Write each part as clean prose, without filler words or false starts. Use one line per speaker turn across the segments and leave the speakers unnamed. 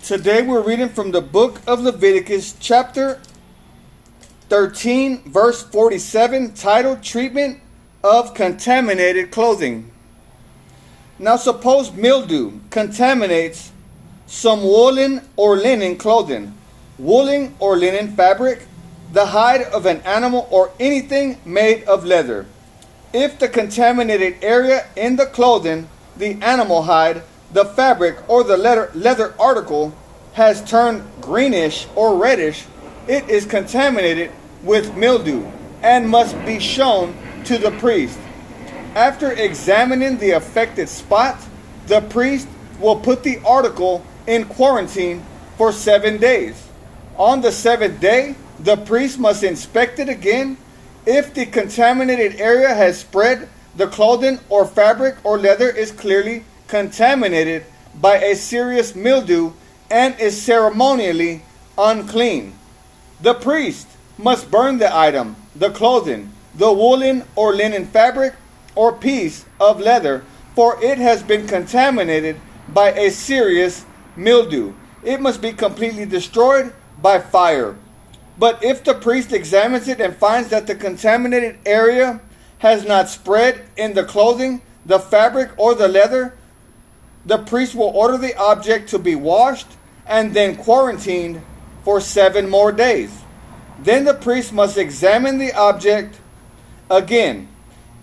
Today we're reading from the book of Leviticus, chapter 13, verse 47, titled Treatment of Contaminated Clothing. Now suppose mildew contaminates some woolen or linen clothing, woolen or linen fabric, the hide of an animal, or anything made of leather. If the contaminated area in the clothing, the animal hide, the fabric, or the leather article has turned greenish or reddish, it is contaminated with mildew and must be shown to the priest. After examining the affected spot, the priest will put the article in quarantine for 7 days. On the 7th day, the priest must inspect it again. If the contaminated area has spread, the clothing or fabric or leather is clearly contaminated by a serious mildew and is ceremonially unclean. The priest must burn the item, the clothing, the woolen or linen fabric or piece of leather, for it has been contaminated by a serious mildew. It must be completely destroyed by fire. But if the priest examines it and finds that the contaminated area has not spread in the clothing, the fabric, or the leather, the priest will order the object to be washed and then quarantined for 7 more days. Then the priest must examine the object again.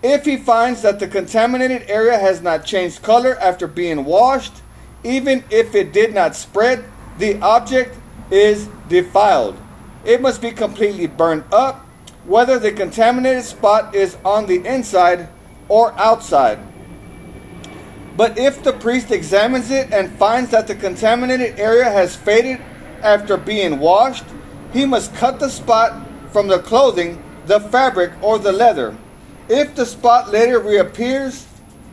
If he finds that the contaminated area has not changed color after being washed, even if it did not spread, the object is defiled. It must be completely burned up, whether the contaminated spot is on the inside or outside. But if the priest examines it and finds that the contaminated area has faded after being washed, he must cut the spot from the clothing, the fabric, or the leather. If the spot later reappears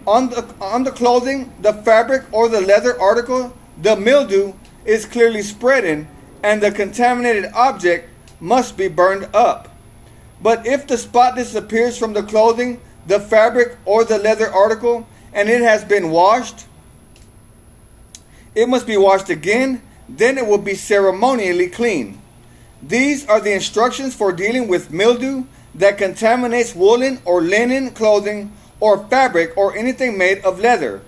on the clothing, the fabric, or the leather article, the mildew is clearly spreading and the contaminated object must be burned up. But if the spot disappears from the clothing, the fabric, or the leather article, and it has been washed, it must be washed again, then it will be ceremonially clean. These are the instructions for dealing with mildew that contaminates woolen or linen clothing or fabric or anything made of leather.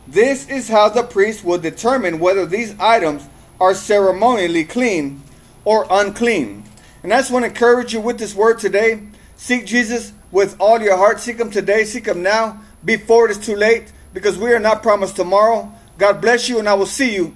This is how the priest will determine whether these items are ceremonially clean or unclean. And I just want to encourage you with this word today. Seek Jesus with all your heart. Seek him today. Seek him now before it is too late, because we are not promised tomorrow. God bless you, and I will see you